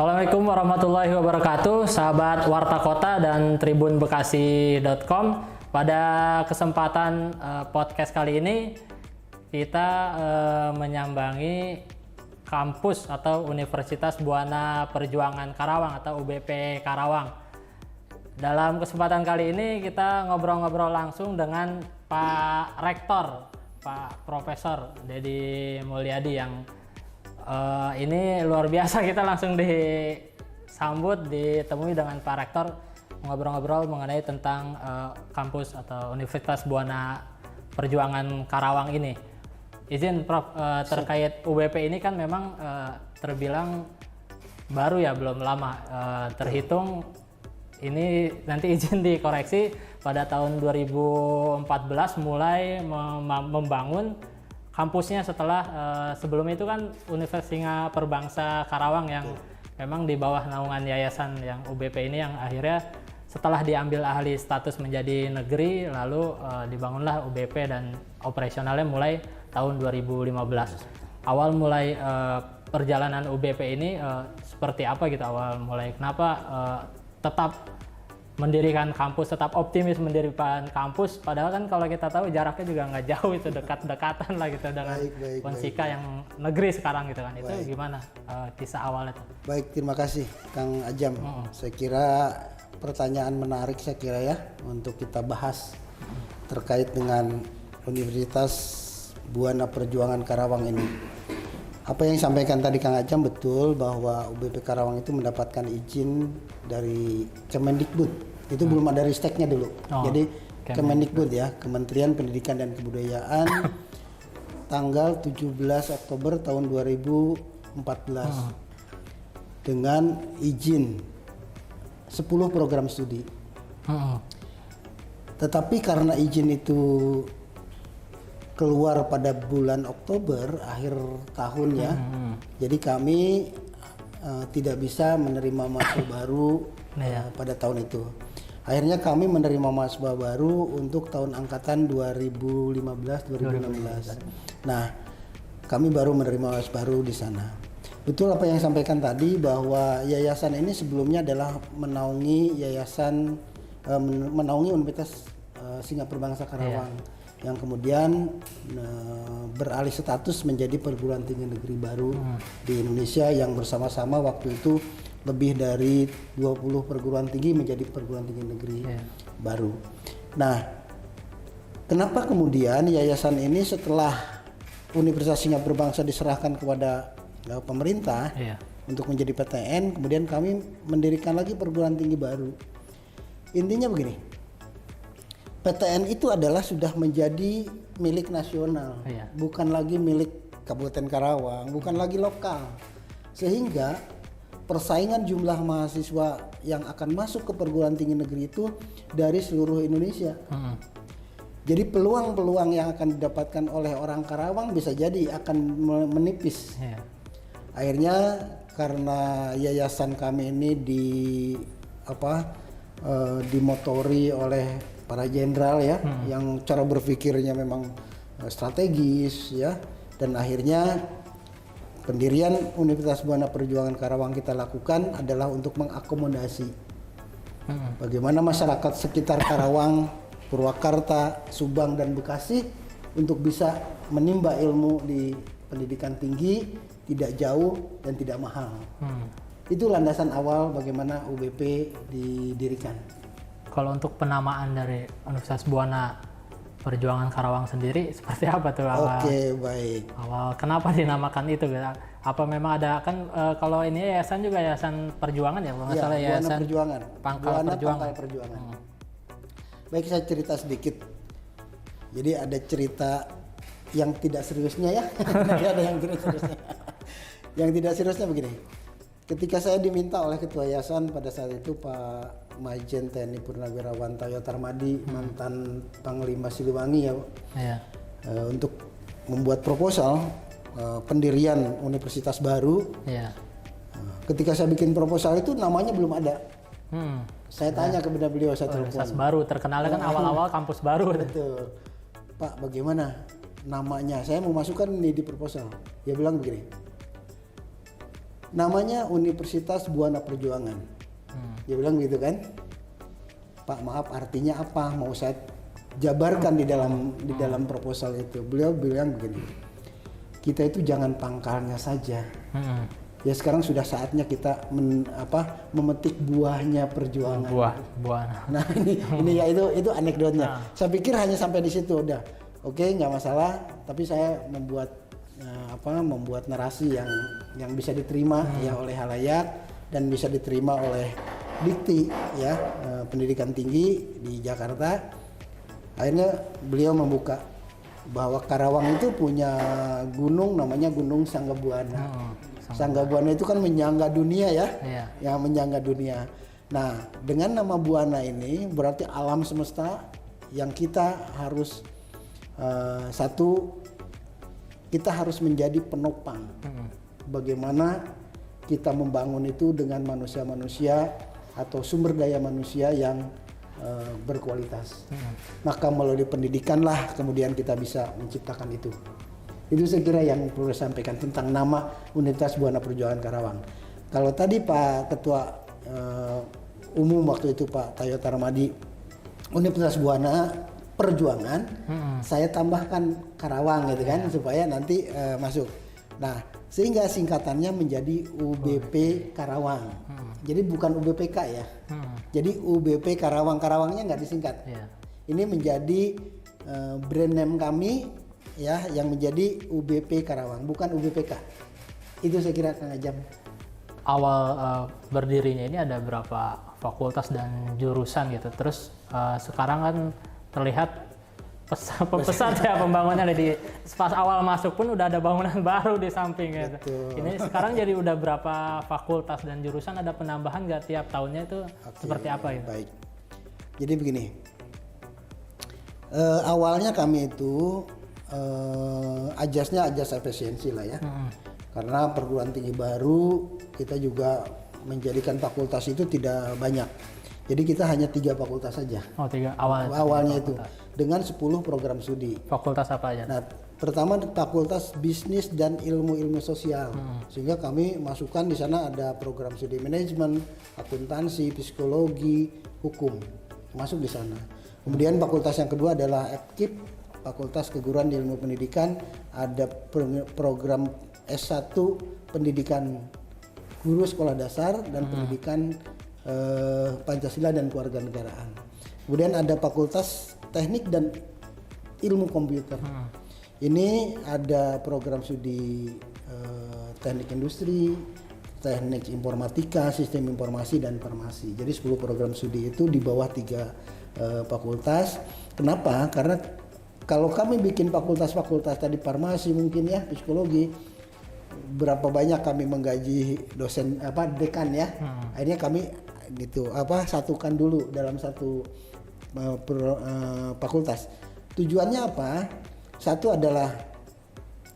Assalamualaikum warahmatullahi wabarakatuh, sahabat Warta Kota dan tribunbekasi.com. Pada kesempatan podcast kali ini kita menyambangi kampus atau Universitas Buana Perjuangan Karawang atau UBP Karawang. Dalam kesempatan kali ini kita ngobrol-ngobrol langsung dengan Pak Rektor, Pak Profesor Dedi Mulyadi yang ini luar biasa. Kita langsung ditemui dengan Pak Rektor ngobrol-ngobrol mengenai tentang kampus atau Universitas Buana Perjuangan Karawang ini. Izin Prof, terkait UBP ini kan memang terbilang baru ya, belum lama, terhitung ini nanti izin dikoreksi pada tahun 2014 mulai membangun kampusnya setelah sebelum itu kan Universitas Singa Perbangsa Karawang yang memang di bawah naungan yayasan yang UBP ini, yang akhirnya setelah diambil alih status menjadi negeri lalu dibangunlah UBP dan operasionalnya mulai tahun 2015. Awal mulai perjalanan UBP ini seperti apa gitu, awal mulai kenapa tetap mendirikan kampus, tetap optimis mendirikan kampus, padahal kan kalau kita tahu jaraknya juga nggak jauh, itu dekat-dekatan lah gitu dengan Unsika yang negeri sekarang gitu kan. Itu gimana kisah awalnya tuh? Baik, terima kasih Kang Ajam. Saya kira pertanyaan menarik saya kira ya untuk kita bahas terkait dengan Universitas Buana Perjuangan Karawang ini. Apa yang disampaikan tadi Kang Ajam betul, bahwa UBP Karawang itu mendapatkan izin dari Kemendikbud. Itu belum ada risteknya dulu. Jadi Kemendikbud ya, Kementerian Pendidikan dan Kebudayaan, tanggal 17 Oktober tahun 2014 dengan izin 10 program studi. Tetapi karena izin itu keluar pada bulan Oktober akhir tahun ya, jadi kami tidak bisa menerima mahasiswa baru pada tahun itu. Akhirnya kami menerima mahasiswa baru untuk tahun angkatan 2015-2016. Nah, kami baru menerima mahasiswa baru di sana. Betul apa yang disampaikan tadi, bahwa yayasan ini sebelumnya adalah menaungi menaungi Universitas Singa Perbangsa Karawang, yang kemudian beralih status menjadi perguruan tinggi negeri baru di Indonesia, yang bersama-sama waktu itu lebih dari 20 perguruan tinggi menjadi perguruan tinggi negeri baru. Nah, kenapa kemudian yayasan ini setelah Universitas Singa Perbangsa diserahkan kepada pemerintah untuk menjadi PTN, kemudian kami mendirikan lagi perguruan tinggi baru. Intinya begini, PTN itu adalah sudah menjadi milik nasional, bukan lagi milik Kabupaten Karawang, bukan lagi lokal, sehingga persaingan jumlah mahasiswa yang akan masuk ke perguruan tinggi negeri itu dari seluruh Indonesia. Jadi peluang-peluang yang akan didapatkan oleh orang Karawang bisa jadi akan menipis. Akhirnya karena yayasan kami ini dimotori oleh para jenderal ya, yang cara berpikirnya memang strategis ya, dan akhirnya pendirian Universitas Buana Perjuangan Karawang kita lakukan adalah untuk mengakomodasi bagaimana masyarakat sekitar Karawang, Purwakarta, Subang dan Bekasi untuk bisa menimba ilmu di pendidikan tinggi, tidak jauh dan tidak mahal. Itu landasan awal bagaimana UBP didirikan. Kalau untuk penamaan dari Universitas Buana Perjuangan Karawang sendiri seperti apa tuh awal? Oke, baik. Awal kenapa dinamakan itu? Apa memang ada kan kalau ini yayasan juga yayasan perjuangan ya, kalau nggak salah yayasan Buana Perjuangan. Pangkal Perjuangan. Baik, saya cerita sedikit. Jadi ada cerita yang tidak seriusnya ya. Ada yang tidak seriusnya. Yang tidak seriusnya begini. Ketika saya diminta oleh ketua yayasan pada saat itu Pak Majen TNI Purnawirawan Tayo Tarmadi, mantan Panglima Siliwangi ya, untuk membuat proposal pendirian universitas baru. Ketika saya bikin proposal itu namanya belum ada. Saya tanya kepada beliau, saya telepon. Universitas baru, terkenalnya kan awal-awal kampus baru. Betul. Pak, bagaimana namanya? Saya mau masukkan ini di proposal. Dia bilang begini, namanya Universitas Buana Perjuangan. Dia bilang gitu kan, Pak maaf artinya apa, mau saya jabarkan di dalam proposal itu. Beliau bilang begini, kita itu jangan pangkalnya saja. Ya sekarang sudah saatnya kita memetik buahnya perjuangan. Buah. Nah ini ya itu anekdotnya. Saya pikir hanya sampai di situ udah. Oke, nggak masalah. Tapi saya membuat narasi yang bisa diterima ya oleh halayak dan bisa diterima oleh Dikti ya, pendidikan tinggi di Jakarta. Akhirnya beliau membuka bahwa Karawang itu punya gunung namanya Gunung Sanggabuana. Sanggabuana itu kan menyangga dunia ya, yang menyangga dunia. Nah, dengan nama Buana ini berarti alam semesta yang kita harus kita harus menjadi penopang. Bagaimana kita membangun itu dengan manusia-manusia atau sumber daya manusia yang berkualitas. Maka melalui pendidikan lah kemudian kita bisa menciptakan itu. Itu saya kira yang perlu saya sampaikan tentang nama Universitas Buana Perjuangan Karawang. Kalau tadi Pak Ketua Umum waktu itu Pak Tayo Taramadi Universitas Buana Perjuangan, saya tambahkan Karawang gitu kan supaya nanti masuk. Nah, sehingga singkatannya menjadi UBP Karawang. Jadi bukan UBPK ya. Jadi UBP Karawang, Karawangnya nggak disingkat. Ini menjadi brand name kami ya yang menjadi UBP Karawang, bukan UBPK. Itu saya kira Kang Ajam. Awal berdirinya ini ada berapa fakultas dan jurusan gitu. Terus sekarang kan terlihat pesat ya pembangunannya. Di pas awal masuk pun udah ada bangunan baru di samping gitu. Ini sekarang jadi udah berapa fakultas dan jurusan, ada penambahan nggak tiap tahunnya itu? Seperti apa gitu? Baik. Jadi begini. Awalnya kami itu ajasnya ajas efisiensi lah ya. Karena perguruan tinggi baru kita juga menjadikan fakultas itu tidak banyak. Jadi kita hanya 3 fakultas saja. Oh, 3 awalnya itu dengan 10 program studi. Fakultas apa aja? Nah, pertama Fakultas Bisnis dan Ilmu-ilmu Sosial. Sehingga kami masukkan di sana ada program studi manajemen, akuntansi, psikologi, hukum. Masuk di sana. Kemudian fakultas yang kedua adalah FKIP, Fakultas Keguruan di Ilmu Pendidikan, ada program S1 Pendidikan Guru Sekolah Dasar dan Pendidikan Pancasila dan Kewarganegaraan. Kemudian ada Fakultas Teknik dan Ilmu Komputer. Ini ada program studi Teknik Industri, Teknik Informatika, Sistem Informasi dan Farmasi. Jadi 10 program studi itu di bawah 3 fakultas. Kenapa? Karena kalau kami bikin fakultas-fakultas tadi farmasi mungkin ya, psikologi, berapa banyak kami menggaji dosen dekan ya. Akhirnya kami satukan dulu dalam satu fakultas. Tujuannya apa? Satu adalah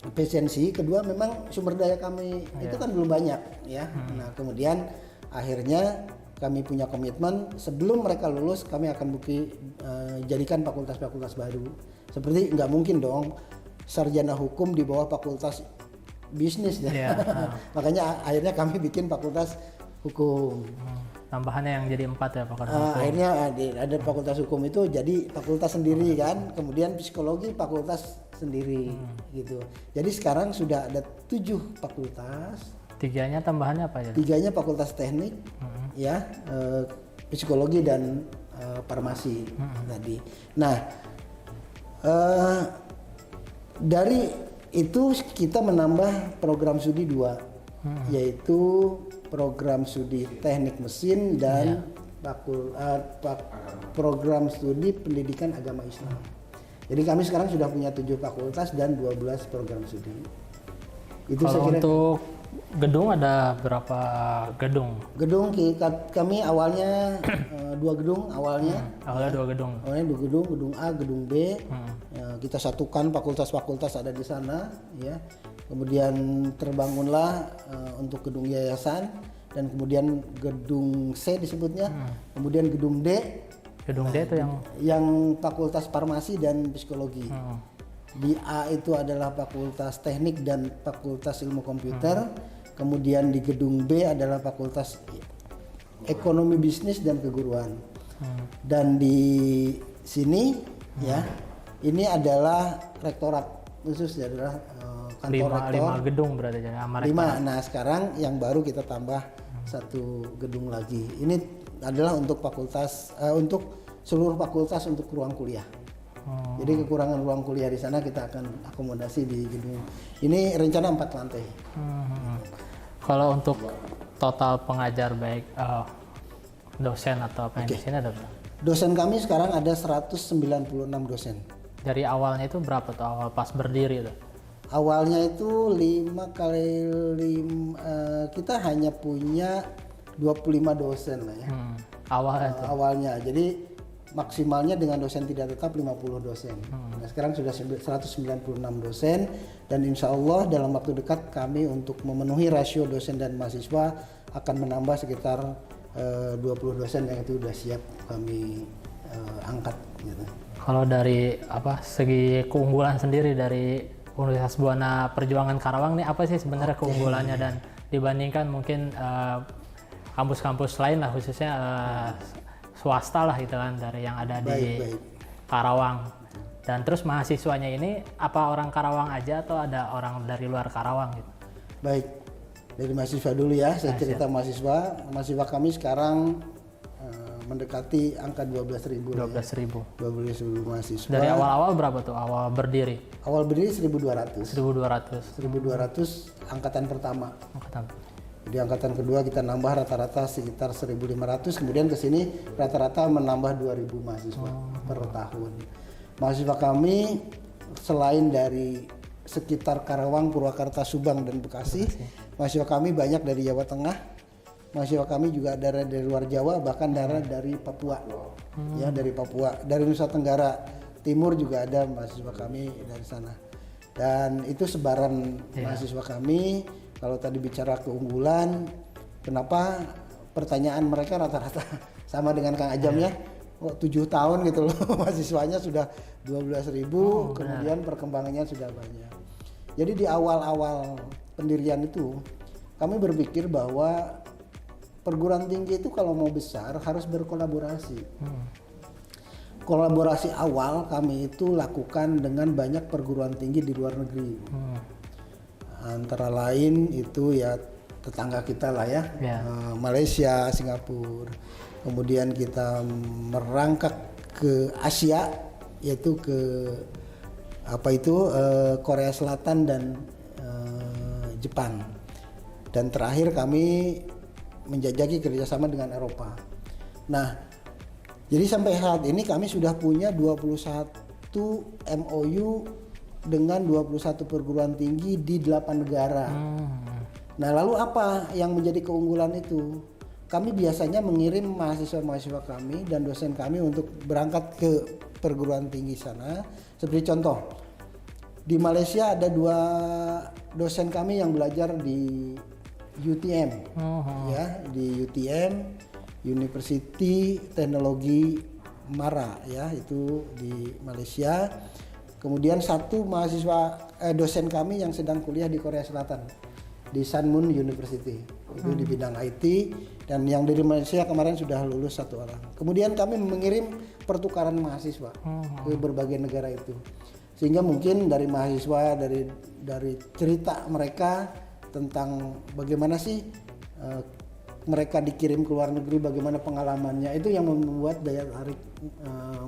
efisiensi, kedua memang sumber daya kami itu kan belum banyak ya. Nah, kemudian akhirnya kami punya komitmen sebelum mereka lulus kami akan jadikan fakultas-fakultas baru. Seperti nggak mungkin dong sarjana hukum di bawah fakultas bisnis ya. Makanya akhirnya kami bikin fakultas hukum. Tambahannya yang jadi 4 ya fakultas hukum. Akhirnya ada fakultas hukum itu jadi fakultas sendiri kan. Kemudian psikologi fakultas sendiri gitu. Jadi sekarang sudah ada 7 fakultas. 3-nya tambahannya apa ya? 3-nya fakultas teknik ya, psikologi dan farmasi tadi. Nah, dari itu kita menambah program studi 2 yaitu program studi teknik mesin dan program studi pendidikan agama Islam. Jadi kami sekarang sudah punya 7 fakultas dan 12 program studi. Itu kalau untuk gedung ada berapa gedung? Gedung kami awalnya 2 gedung awalnya. Awalnya 2 gedung. Awalnya 2 gedung, gedung A, gedung B. Kita satukan fakultas-fakultas ada di sana ya. Kemudian terbangunlah untuk gedung yayasan dan kemudian gedung C disebutnya. Kemudian gedung D. Gedung D itu yang fakultas farmasi dan psikologi. Di A itu adalah fakultas teknik dan fakultas ilmu komputer. Kemudian di gedung B adalah Fakultas Ekonomi Bisnis dan Keguruan. Dan di sini ya, ini adalah rektorat khusus adalah kantor rektor. 5 gedung berarti ya, sama rektorat. 5. Nah, sekarang yang baru kita tambah satu gedung lagi. Ini adalah untuk fakultas untuk seluruh fakultas untuk ruang kuliah. Jadi kekurangan ruang kuliah di sana kita akan akomodasi di gedung. Ini rencana 4 lantai. Kalau untuk total pengajar baik dosen atau apa yang di sini ada berapa? Dosen kami sekarang ada 196 dosen. Dari awalnya itu berapa tuh awal pas berdiri itu? Awalnya itu 5 kali 5, kita hanya punya 25 dosen lah ya. Awalnya itu. Awalnya. Jadi maksimalnya dengan dosen tidak tetap 50 dosen. Nah, sekarang sudah 196 dosen dan insya Allah dalam waktu dekat kami untuk memenuhi rasio dosen dan mahasiswa akan menambah sekitar 20 dosen yang itu sudah siap kami angkat gitu. Kalau dari segi keunggulan sendiri dari Universitas Buana Perjuangan Karawang nih apa sih sebenarnya keunggulannya dan dibandingkan mungkin kampus-kampus lain lah khususnya swasta lah gitu kan dari yang ada di Karawang. Dan terus mahasiswanya ini apa orang Karawang aja atau ada orang dari luar Karawang gitu? Baik, dari mahasiswa dulu ya, saya cerita mahasiswa. Mahasiswa kami sekarang mendekati angka 12.000. 12.000 mahasiswa. Dari awal-awal berapa tuh awal berdiri? Awal berdiri 1.200. 1.200 angkatan pertama. Di angkatan kedua kita nambah rata-rata sekitar 1.500, kemudian ke sini rata-rata menambah 2.000 mahasiswa per tahun. Mahasiswa kami selain dari sekitar Karawang, Purwakarta, Subang dan Bekasi, mahasiswa kami banyak dari Jawa Tengah. Mahasiswa kami juga dari luar Jawa, bahkan dari Papua. Ya, dari Papua, dari Nusa Tenggara Timur juga ada mahasiswa kami dari sana. Dan itu sebaran mahasiswa kami. Kalau tadi bicara keunggulan, kenapa pertanyaan mereka rata-rata sama dengan Kang Ajam ya? 7 tahun gitu loh, mahasiswanya sudah 12.000, kemudian perkembangannya sudah banyak. Jadi di awal-awal pendirian itu, kami berpikir bahwa perguruan tinggi itu kalau mau besar harus berkolaborasi. Kolaborasi awal kami itu lakukan dengan banyak perguruan tinggi di luar negeri. Antara lain itu ya tetangga kita lah ya, Malaysia, Singapura. Kemudian kita merangkak ke Asia, yaitu ke Korea Selatan dan Jepang. Dan terakhir kami menjajaki kerjasama dengan Eropa. Nah, jadi sampai saat ini kami sudah punya 21 MOU dengan 21 perguruan tinggi di 8 negara. Nah, lalu apa yang menjadi keunggulan itu? Kami biasanya mengirim mahasiswa-mahasiswa kami dan dosen kami untuk berangkat ke perguruan tinggi sana. Seperti contoh, di Malaysia ada 2 dosen kami yang belajar di UTM, ya, di UTM, University Teknologi Mara, ya, itu di Malaysia. Kemudian 1 dosen kami yang sedang kuliah di Korea Selatan, di Sunmoon University, itu di bidang IT, dan yang dari Malaysia kemarin sudah lulus 1 orang. Kemudian kami mengirim pertukaran mahasiswa ke berbagai negara itu, sehingga mungkin dari mahasiswa dari cerita mereka tentang bagaimana sih mereka dikirim ke luar negeri, bagaimana pengalamannya, itu yang membuat daya tarik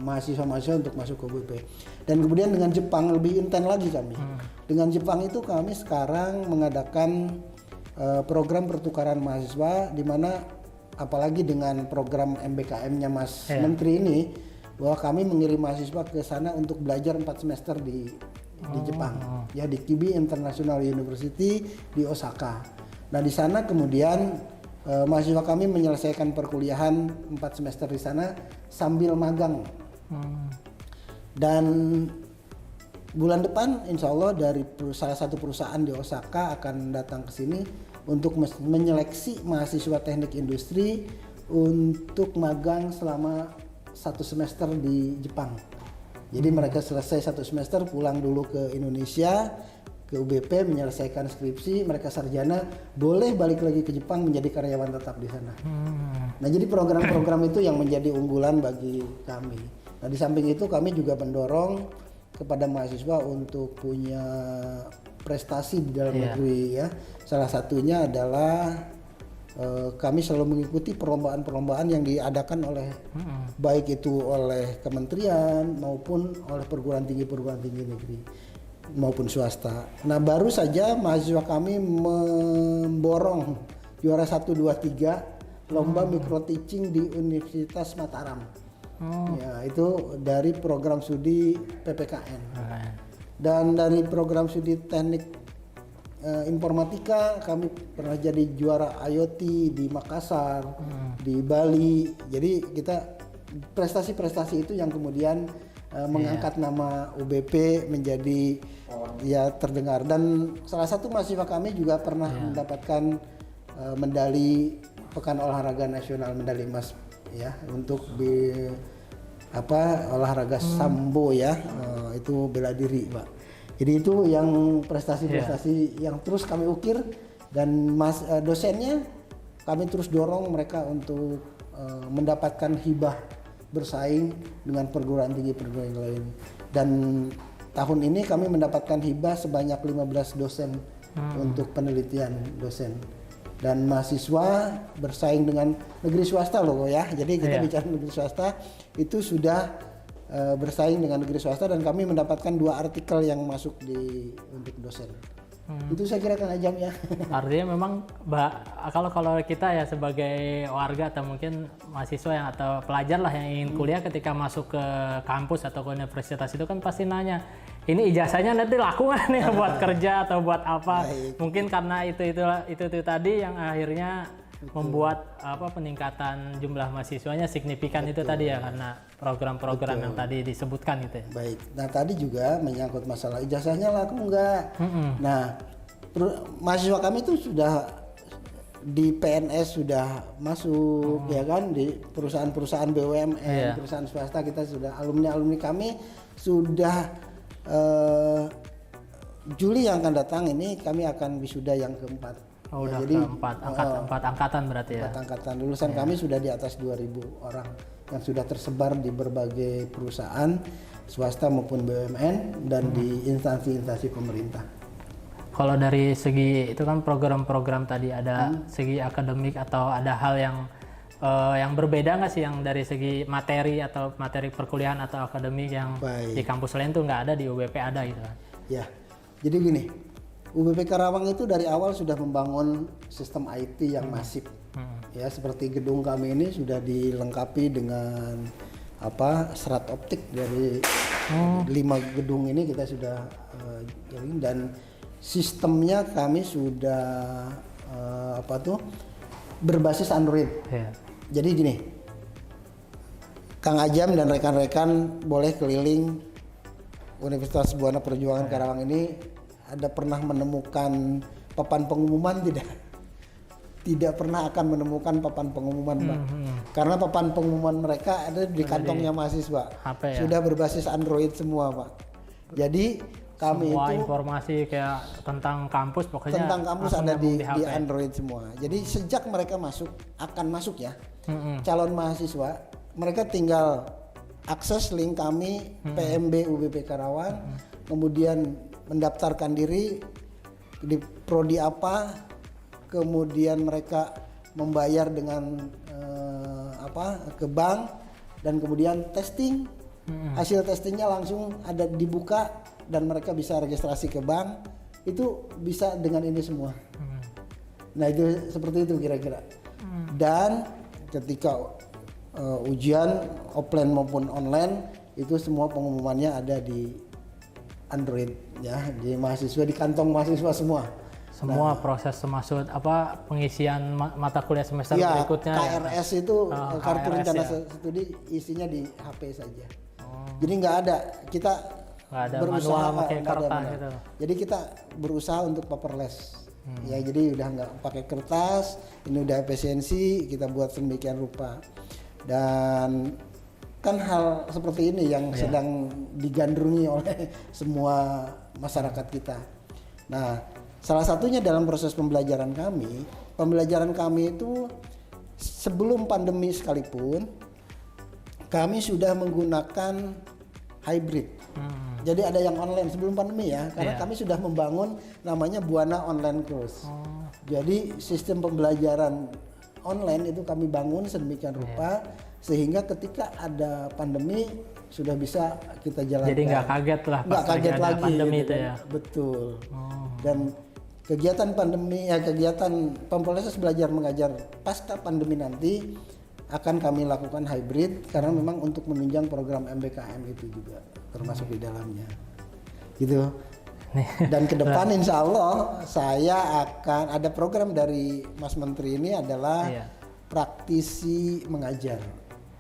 mahasiswa-mahasiswa untuk masuk ke UBP. Dan kemudian dengan Jepang lebih intens lagi kami. Dengan Jepang itu kami sekarang mengadakan program pertukaran mahasiswa, di mana apalagi dengan program MBKM-nya Mas Menteri ini, bahwa kami mengirim mahasiswa ke sana untuk belajar 4 semester di Jepang, ya, di Kibi International University di Osaka. Nah, di sana kemudian mahasiswa kami menyelesaikan perkuliahan 4 semester di sana sambil magang. Dan bulan depan insya Allah dari salah satu perusahaan di Osaka akan datang ke sini untuk menyeleksi mahasiswa teknik industri untuk magang selama 1 semester di Jepang. Jadi mereka selesai 1 semester pulang dulu ke Indonesia, ke UBP menyelesaikan skripsi, mereka sarjana, boleh balik lagi ke Jepang menjadi karyawan tetap di sana. Nah, jadi program-program itu yang menjadi unggulan bagi kami. Nah, di samping itu kami juga mendorong kepada mahasiswa untuk punya prestasi di dalam negeri ya. Salah satunya adalah kami selalu mengikuti perlombaan-perlombaan yang diadakan oleh baik itu oleh kementerian maupun oleh perguruan tinggi negeri maupun swasta. Nah, baru saja mahasiswa kami memborong juara 1, 2, 3 lomba micro teaching di Universitas Mataram. Ya, itu dari program studi PPKN. Dan dari program studi teknik informatika kami pernah jadi juara IoT di Makassar, di Bali. Jadi kita prestasi-prestasi itu yang kemudian mengangkat nama UBP menjadi ya terdengar. Dan salah satu mahasiswa kami juga pernah mendapatkan medali Pekan Olahraga Nasional, medali emas ya untuk olahraga sambo ya, itu bela diri, Pak. Jadi itu yang prestasi-prestasi yang terus kami ukir, dan dosennya kami terus dorong mereka untuk mendapatkan hibah bersaing dengan perguruan tinggi lain. Dan tahun ini kami mendapatkan hibah sebanyak 15 dosen untuk penelitian dosen. Dan mahasiswa bersaing dengan negeri swasta loh ya. Jadi kita bicara negeri swasta itu sudah bersaing dengan negeri swasta, dan kami mendapatkan 2 artikel yang masuk untuk dosen. Itu saya kira Kang Ajam ya. Artinya memang kalau kita ya sebagai warga atau mungkin mahasiswa yang atau pelajar lah yang ingin kuliah, ketika masuk ke kampus atau ke universitas itu kan pasti nanya, ini ijazahnya nanti laku nggak nih buat kerja atau buat apa? Baik. Mungkin karena itu tadi yang akhirnya membuat peningkatan jumlah mahasiswanya signifikan. Itu tadi ya, karena program-program yang tadi disebutkan gitu ya. Baik. Nah, tadi juga menyangkut masalah ijazahnya laku enggak. Nah, mahasiswa kami itu sudah di PNS sudah masuk ya kan, di perusahaan-perusahaan BUMN, perusahaan swasta kita sudah, alumni kami sudah Juli yang akan datang ini kami akan wisuda yang keempat. Udah jadi empat angkatan berarti ya. 4 angkatan lulusan kami sudah di atas 2.000 orang yang sudah tersebar di berbagai perusahaan swasta maupun BUMN dan di instansi-instansi pemerintah. Kalau dari segi itu kan program-program tadi ada segi akademik atau ada hal yang berbeda nggak sih yang dari segi materi atau materi perkuliahan atau akademik yang di kampus lain tuh nggak ada, di UBP ada gitu kan? Ya, jadi gini. UBP Karawang itu dari awal sudah membangun sistem IT yang masif. Ya, seperti gedung kami ini sudah dilengkapi dengan serat optik dari 5 gedung ini kita sudah jalin, dan sistemnya kami sudah berbasis Android. Jadi gini, Kang Ajam dan rekan-rekan boleh keliling Universitas Buana Perjuangan Karawang ini. Ada pernah menemukan papan pengumuman tidak? Tidak pernah akan menemukan papan pengumuman, Pak. Karena papan pengumuman mereka ada di kantongnya mahasiswa. HP, ya? Sudah berbasis Android semua, Pak. Jadi kami semua itu informasi kayak tentang kampus pokoknya tentang kampus ada di Android semua. Jadi sejak mereka akan masuk ya, calon mahasiswa, mereka tinggal akses link kami PMB UBP Karawang, kemudian mendaftarkan diri di prodi apa, kemudian mereka membayar dengan ke bank, dan kemudian testing. Hasil testingnya langsung ada dibuka dan mereka bisa registrasi ke bank. Itu bisa dengan ini semua. Nah, itu seperti itu kira-kira. Dan ketika ujian offline maupun online itu semua pengumumannya ada di Android ya, di mahasiswa, di kantong mahasiswa semua. Proses masuk pengisian mata kuliah semester berikutnya. KRS ya, itu kartu rencana studi isinya di HP saja. Jadi nggak ada, kita berusaha pakai kertas gitu. Jadi kita berusaha untuk paperless. Ya, jadi udah nggak pakai kertas, ini udah efisiensi, kita buat sedemikian rupa. Dan kan hal seperti ini yang sedang digandrungi oleh semua masyarakat kita. Nah, salah satunya dalam proses pembelajaran kami itu sebelum pandemi sekalipun kami sudah menggunakan hybrid. Jadi ada yang online sebelum pandemi ya, karena kami sudah membangun namanya Buana Online Course. Jadi sistem pembelajaran online itu kami bangun sedemikian rupa sehingga ketika ada pandemi sudah bisa kita jalankan. Jadi nggak kaget lah pas kaget ada lagi pandemi gitu itu kan. ya. Betul. Dan kegiatan pandemi kegiatan pemproses belajar mengajar pasca pandemi nanti akan kami lakukan hybrid karena memang untuk menunjang program MBKM itu juga termasuk di dalamnya. Gitu. Dan ke depan insya Allah saya akan ada program dari Mas Menteri ini adalah praktisi mengajar.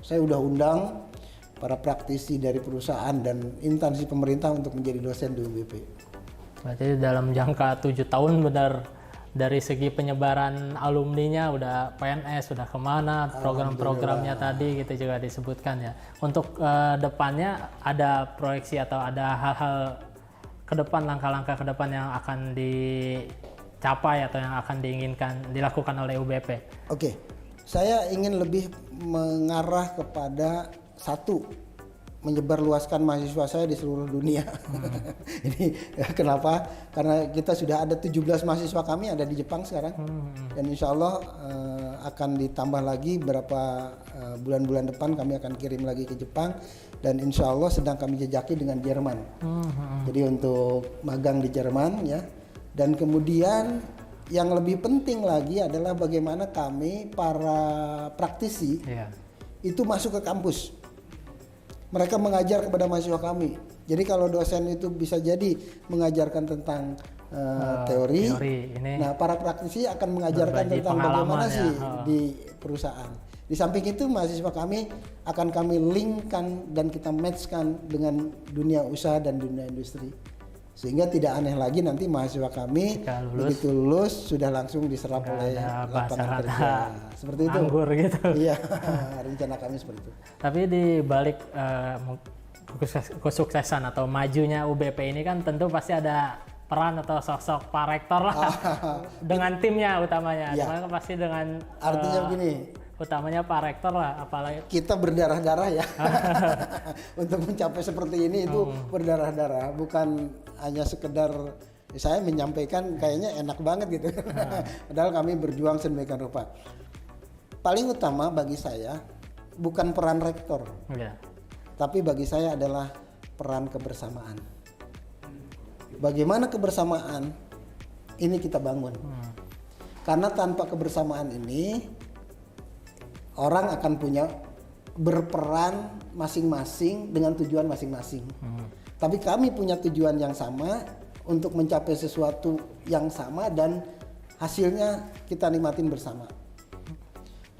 Saya udah undang para praktisi dari perusahaan dan instansi pemerintah untuk menjadi dosen di UBP. Berarti dalam jangka 7 tahun benar dari segi penyebaran alumninya udah PNS, udah kemana, program-programnya tadi gitu juga disebutkan ya. Untuk depannya ada proyeksi atau ada hal-hal ke depan, langkah-langkah ke depan yang akan dicapai atau yang akan dilakukan oleh UBP? Oke, saya ingin lebih mengarah kepada satu, menyebarluaskan mahasiswa saya di seluruh dunia. Ini kenapa? Karena kita sudah ada 17 mahasiswa kami ada di Jepang sekarang, dan insya Allah akan ditambah lagi beberapa bulan-bulan depan kami akan kirim lagi ke Jepang, dan insya Allah sedang kami jejaki dengan Jerman. Jadi untuk magang di Jerman ya, dan kemudian yang lebih penting lagi adalah bagaimana kami para praktisi itu masuk ke kampus. Mereka mengajar kepada mahasiswa kami. Jadi kalau dosen itu bisa jadi mengajarkan tentang teori ini nah para praktisi akan mengajarkan tentang bagaimana sih di perusahaan. Di samping itu mahasiswa kami akan kami linkkan dan kita matchkan dengan dunia usaha dan dunia industri. Sehingga tidak aneh lagi nanti mahasiswa kami begitu lulus sudah langsung diserap oleh lapangan kerja. Seperti itu. Anggur gitu. Iya, rencana kami seperti itu. Tapi di balik kesuksesan atau majunya UBP ini kan tentu pasti ada peran atau sosok Pak Rektor lah dengan timnya utamanya. Kan pasti dengan artinya begini. Utamanya Pak Rektor lah, apalagi kita berdarah-darah ya untuk mencapai seperti ini itu berdarah-darah, bukan hanya sekedar saya menyampaikan kayaknya enak banget gitu. Padahal kami berjuang sedemikian rupa. Paling utama bagi saya bukan peran rektor, tapi bagi saya adalah peran kebersamaan. Bagaimana kebersamaan ini kita bangun? Karena tanpa kebersamaan ini orang akan punya berperan masing-masing dengan tujuan masing-masing. Tapi kami punya tujuan yang sama untuk mencapai sesuatu yang sama dan hasilnya kita nikmatin bersama.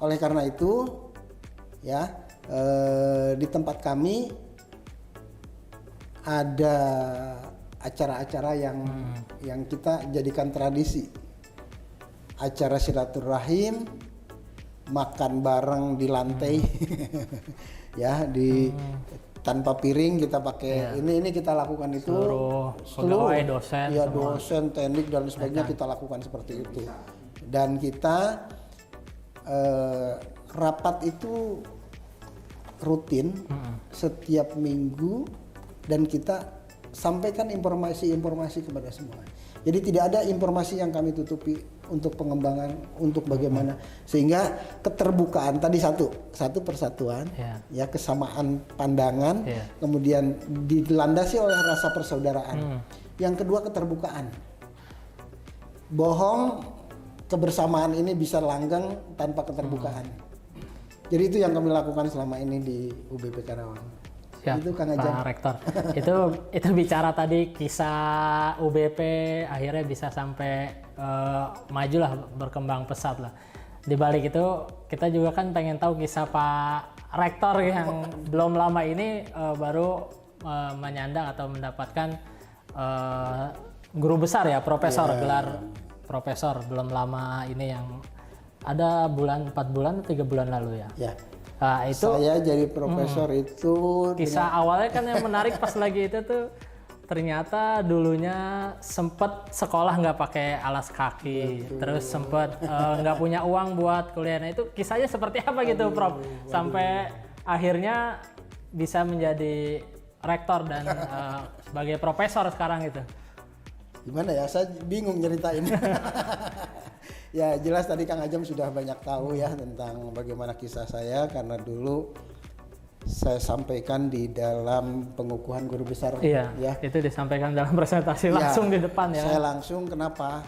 Oleh karena itu, ya di tempat kami ada acara-acara yang kita jadikan tradisi. Acara silaturahim, makan bareng di lantai, ya tanpa piring kita pakai ini kita lakukan itu seluruh dosen, ya dosen, teknik dan sebagainya kita lakukan seperti itu. Dan kita rapat itu rutin setiap minggu dan kita sampaikan informasi-informasi kepada semua. Jadi tidak ada informasi yang kami tutupi untuk pengembangan, untuk bagaimana sehingga keterbukaan tadi satu persatuan, ya kesamaan pandangan, kemudian dilandasi oleh rasa persaudaraan. Yang kedua keterbukaan. Bohong kebersamaan ini bisa langgeng tanpa keterbukaan. Jadi itu yang kami lakukan selama ini di UBP Karawang. Itu Kang Ajeng. Pak Rektor. itu bicara tadi kisah UBP akhirnya bisa sampai maju lah, berkembang pesat lah. Di balik itu kita juga kan pengen tahu kisah Pak Rektor yang belum lama ini baru menyandang atau mendapatkan guru besar ya, profesor, gelar profesor belum lama ini yang ada 4 bulan 3 bulan lalu ya. Nah, itu saya jadi profesor itu kisah awalnya kan yang menarik pas lagi itu tuh ternyata dulunya sempet sekolah nggak pakai alas kaki, terus sempet nggak punya uang buat kuliah. Nah itu kisahnya seperti apa gitu, Prof? Sampai akhirnya bisa menjadi rektor dan sebagai profesor sekarang gitu. Gimana ya, saya bingung nyeritain. Ya jelas tadi Kang Ajam sudah banyak tahu ya tentang bagaimana kisah saya, karena dulu saya sampaikan di dalam pengukuhan guru besar. Iya, ya. Itu disampaikan dalam presentasi langsung di depan ya. Saya langsung, kenapa?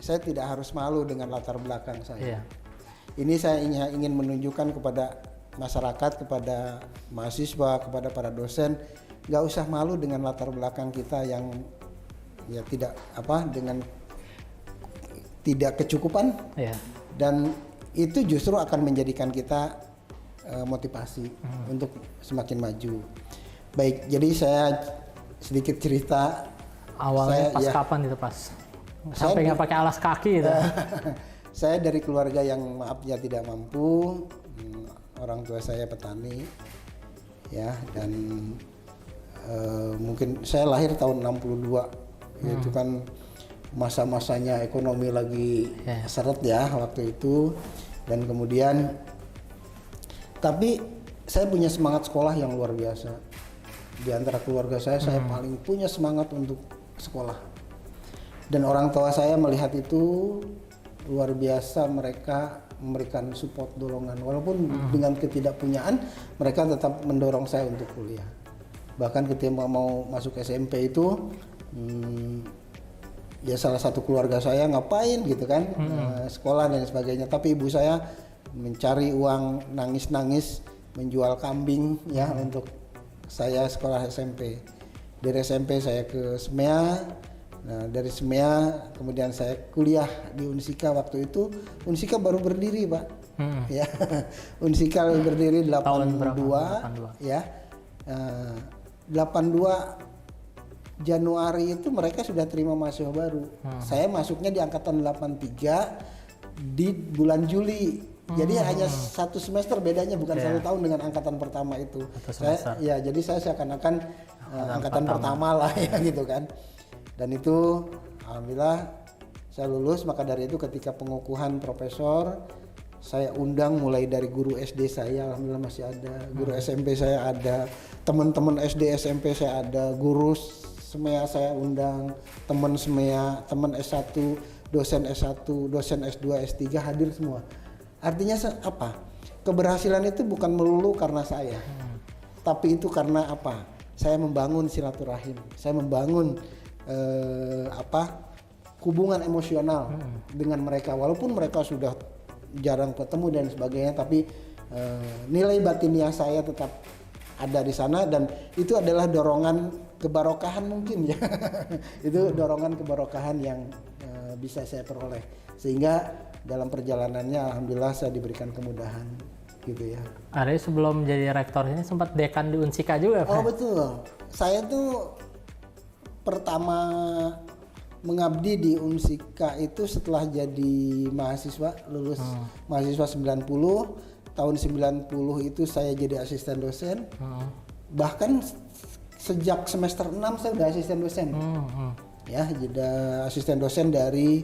Saya tidak harus malu dengan latar belakang saya. Iya. Ini saya ingin menunjukkan kepada masyarakat, kepada mahasiswa, kepada para dosen, nggak usah malu dengan latar belakang kita yang ya tidak dengan tidak kecukupan. Iya. Dan itu justru akan menjadikan kita motivasi untuk semakin maju. Baik, jadi saya sedikit cerita. Awalnya pas ya, kapan itu pas? Sampai nggak pakai alas kaki gitu. Saya dari keluarga yang maafnya tidak mampu. Orang tua saya petani, ya, dan mungkin saya lahir tahun 62, itu kan masa-masanya ekonomi lagi seret ya waktu itu, dan kemudian tapi saya punya semangat sekolah yang luar biasa. Di antara keluarga saya paling punya semangat untuk sekolah. Dan orang tua saya melihat itu luar biasa, mereka memberikan support, dorongan. Walaupun dengan ketidakpunyaan, mereka tetap mendorong saya untuk kuliah. Bahkan ketika mau masuk SMP itu, ya salah satu keluarga saya ngapain gitu kan, sekolah dan sebagainya. Tapi ibu saya mencari uang, nangis-nangis menjual kambing ya untuk saya sekolah SMP. Dari SMP saya ke SMEA. Nah, dari SMEA kemudian saya kuliah di Unsika. Waktu itu Unsika baru berdiri, Pak. Ya. Unsika berdiri 82 ya. 82 Januari itu mereka sudah terima mahasiswa baru. Saya masuknya di angkatan 83 di bulan Juli. Jadi hanya satu semester bedanya, bukan 1 tahun dengan angkatan pertama itu. Jadi saya seakan-akan angkatan pertama lah ya gitu kan. Dan itu alhamdulillah saya lulus. Maka dari itu ketika pengukuhan profesor, saya undang mulai dari guru SD saya, alhamdulillah masih ada, guru SMP saya ada, teman-teman SD SMP saya ada, guru SMEA saya undang, teman SMEA, teman S1, dosen S1, dosen S2, S3 hadir semua. Artinya apa? Keberhasilan itu bukan melulu karena saya, tapi itu karena apa? Saya membangun silaturahim, saya membangun hubungan emosional dengan mereka, walaupun mereka sudah jarang ketemu dan sebagainya, tapi nilai batiniah saya tetap ada di sana, dan itu adalah dorongan kebarokahan mungkin ya. Itu dorongan kebarokahan yang bisa saya peroleh, sehingga dalam perjalanannya alhamdulillah saya diberikan kemudahan gitu ya. Ari sebelum jadi rektor ini sempat dekan di Unsika juga, Pak? Oh betul, saya tuh pertama mengabdi di Unsika itu setelah jadi mahasiswa, lulus mahasiswa 90, tahun 90 itu saya jadi asisten dosen. Bahkan sejak semester 6 saya udah asisten dosen. Ya, jadi asisten dosen dari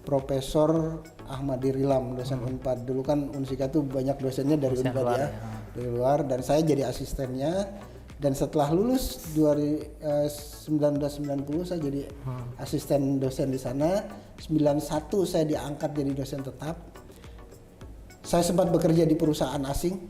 Profesor Ahmad Dirilam, dosen Unpad. Dulu kan Unsika tuh banyak dosennya dari Unpad ya, dari luar, dan saya jadi asistennya. Dan setelah lulus 1990 saya jadi asisten dosen di sana. 91 saya diangkat jadi dosen tetap. Saya sempat bekerja di perusahaan asing,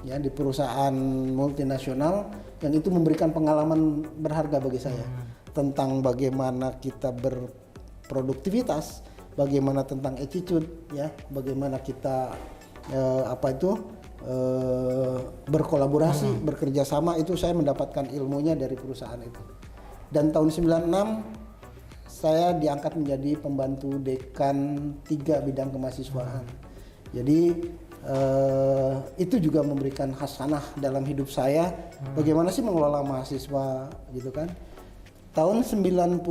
ya, di perusahaan multinasional, yang itu memberikan pengalaman berharga bagi saya tentang bagaimana kita berproduktivitas, bagaimana tentang attitude, ya, bagaimana kita berkolaborasi, bekerja sama. Itu saya mendapatkan ilmunya dari perusahaan itu. Dan tahun 96 saya diangkat menjadi pembantu dekan 3 bidang kemahasiswaan. Jadi itu juga memberikan hasanah dalam hidup saya, bagaimana sih mengelola mahasiswa gitu kan. Tahun 99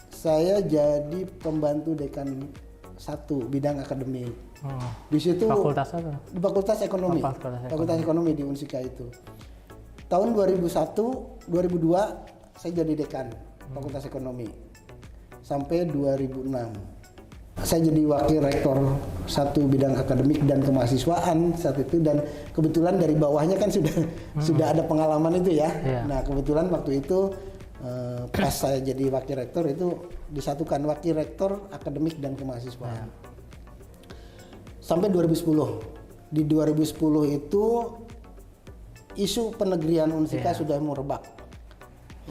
saya jadi pembantu dekan 1 bidang akademik. Di situ Fakultas apa? Di Fakultas Ekonomi. Fakultas Fakultas Ekonomi di Unsika itu. tahun 2001, 2002 saya jadi dekan Fakultas Ekonomi sampai 2006. Saya jadi wakil rektor satu bidang akademik dan kemahasiswaan saat itu, dan kebetulan dari bawahnya kan sudah ada pengalaman itu ya. Yeah. Nah kebetulan waktu itu pas saya jadi wakil rektor itu disatukan wakil rektor akademik dan kemahasiswaan. Sampai 2010. Di 2010 itu isu penegrian Unsika sudah merebak,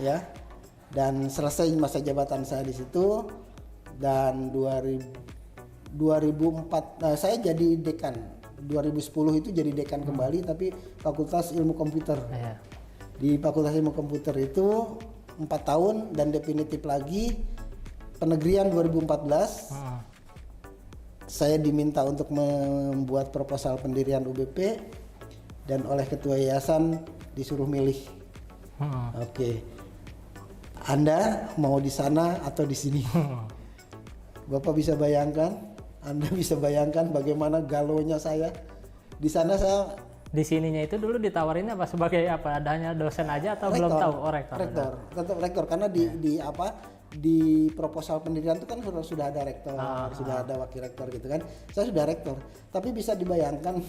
ya. Dan selesai masa jabatan saya di situ, dan 2004 saya jadi dekan. 2010 itu jadi dekan kembali, tapi Fakultas Ilmu Komputer. Di Fakultas Ilmu Komputer itu 4 tahun, dan definitif lagi penegrian 2014. Saya diminta untuk membuat proposal pendirian UBP, dan oleh ketua yayasan disuruh milih. Oke. Anda mau di sana atau di sini? Bapak bisa bayangkan, Anda bisa bayangkan bagaimana galonya saya. Di sana saya, di sininya itu dulu ditawarinnya apa sebagai apa? Adanya dosen aja atau rektor, belum tahu? Oh, rektor. Tetap rektor, karena di proposal pendirian itu kan sudah ada rektor, sudah ada wakil rektor gitu kan. Saya sudah rektor, tapi bisa dibayangkan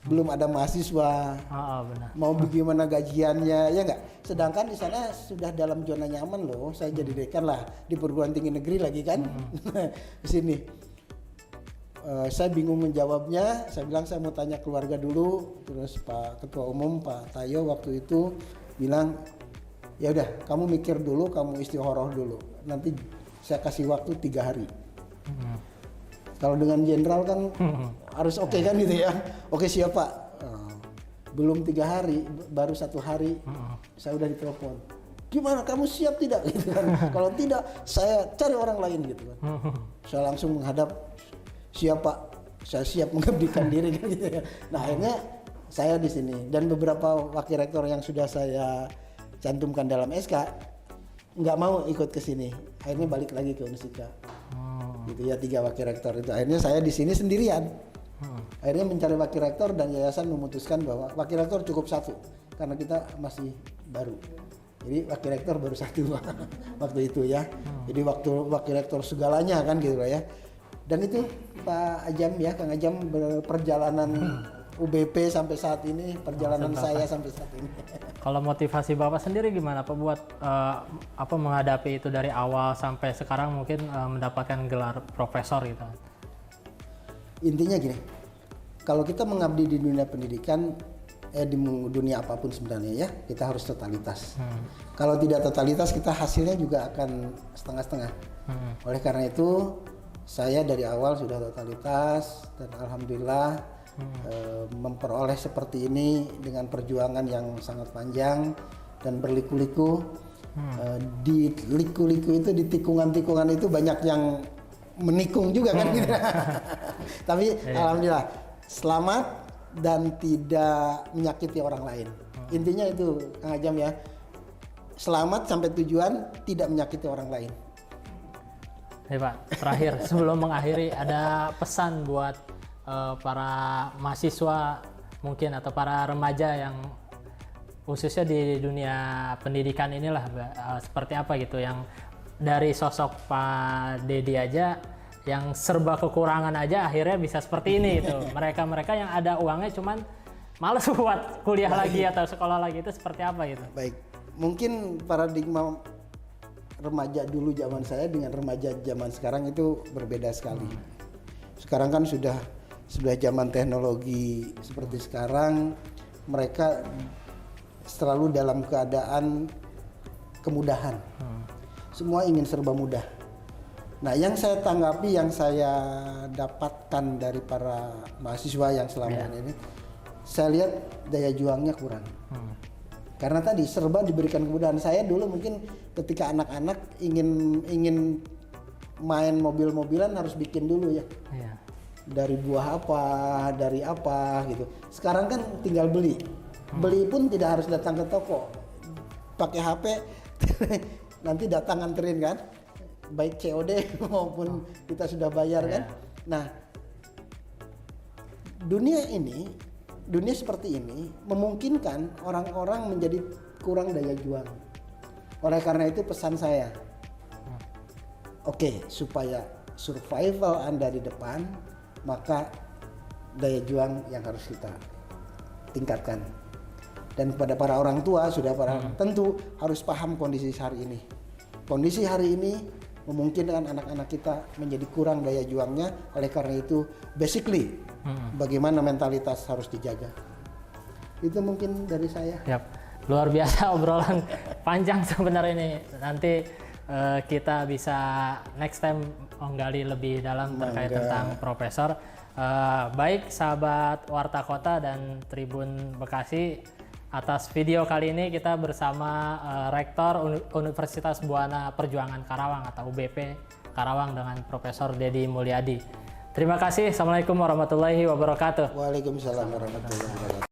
belum ada mahasiswa. Benar. Mau bagaimana gajiannya, ya enggak? Sedangkan di sana sudah dalam zona nyaman loh. Saya jadi dekan lah di perguruan tinggi negeri lagi kan. Di sini. Saya bingung menjawabnya. Saya bilang saya mau tanya keluarga dulu. Terus Pak Ketua Umum Pak Tayo waktu itu bilang, ya udah, kamu mikir dulu, kamu istikharah dulu. Nanti saya kasih waktu 3 hari. Kalau dengan jenderal kan harus oke kan gitu ya. Oke siap Pak. Belum 3 hari, baru 1 hari saya udah ditelepon. Gimana, kamu siap tidak? Gitu kan. Kalau tidak, saya cari orang lain gitu kan. Saya langsung menghadap, siap Pak, saya siap mengabdikan diri kan gitu ya. Nah akhirnya saya di sini, dan beberapa wakil rektor yang sudah saya cantumkan dalam SK nggak mau ikut ke sini, akhirnya balik lagi ke Unsika. Gitu ya, 3 wakil rektor itu. Akhirnya saya di sini sendirian. Akhirnya mencari wakil rektor, dan yayasan memutuskan bahwa wakil rektor cukup 1 karena kita masih baru. Jadi wakil rektor baru 1 waktu itu ya. Jadi waktu wakil rektor segalanya kan gitu lah ya. Dan itu Pak Ajam ya, Kang Ajam, perjalanan UBP sampai saat ini, perjalanan saya sampai saat ini. Kalau motivasi Bapak sendiri gimana Pak buat menghadapi itu dari awal sampai sekarang mungkin mendapatkan gelar profesor gitu? Intinya gini, kalau kita mengabdi di dunia pendidikan, di dunia apapun sebenarnya ya, kita harus totalitas. Kalau tidak totalitas, kita hasilnya juga akan setengah-setengah. Oleh karena itu, saya dari awal sudah totalitas, dan alhamdulillah memperoleh seperti ini dengan perjuangan yang sangat panjang dan berliku-liku. Di liku-liku itu, di tikungan-tikungan itu banyak yang menikung juga kan gitu. Tapi alhamdulillah selamat dan tidak menyakiti orang lain. Intinya itu Kang Ajam ya, selamat sampai tujuan, tidak menyakiti orang lain. Pak, terakhir sebelum mengakhiri, ada pesan buat para mahasiswa mungkin atau para remaja yang khususnya di dunia pendidikan inilah, seperti apa gitu, yang dari sosok Pak Dedi aja yang serba kekurangan aja akhirnya bisa seperti ini gitu. Mereka yang ada uangnya cuman males buat kuliah lagi atau sekolah lagi, itu seperti apa gitu? Baik, mungkin paradigma remaja dulu zaman saya dengan remaja zaman sekarang itu berbeda sekali. Sekarang kan sudah zaman teknologi seperti sekarang, mereka selalu dalam keadaan kemudahan. Semua ingin serba mudah. Nah, yang saya tanggapi, yang saya dapatkan dari para mahasiswa yang selama ini, saya lihat daya juangnya kurang. Karena tadi serba diberikan kemudahan. Saya dulu mungkin ketika anak-anak ingin main mobil-mobilan harus bikin dulu ya. Dari buah apa, dari apa gitu. Sekarang kan tinggal beli. Beli pun tidak harus datang ke toko. Pakai HP nanti datang nganterin kan. Baik COD maupun kita sudah bayar kan. Nah, dunia ini dunia seperti ini memungkinkan orang-orang menjadi kurang daya juang. Oleh karena itu pesan saya, oke, supaya survival Anda di depan, maka daya juang yang harus kita tingkatkan. Dan kepada para orang tua, tentu harus paham kondisi hari ini. Kondisi hari ini memungkinkan anak-anak kita menjadi kurang daya juangnya. Oleh karena itu, basically, bagaimana mentalitas harus dijaga. Itu mungkin dari saya. Yap. Luar biasa obrolan panjang sebenarnya ini. Nanti kita bisa next time menggali lebih dalam terkait tentang Profesor. Baik sahabat Warta Kota dan Tribun Bekasi, atas video kali ini kita bersama Rektor Universitas Buana Perjuangan Karawang atau UBP Karawang dengan Profesor Dedi Mulyadi. Terima kasih. Assalamualaikum warahmatullahi wabarakatuh. Waalaikumsalam warahmatullahi wabarakatuh.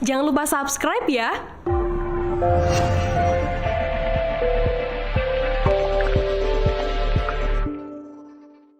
Jangan lupa subscribe ya.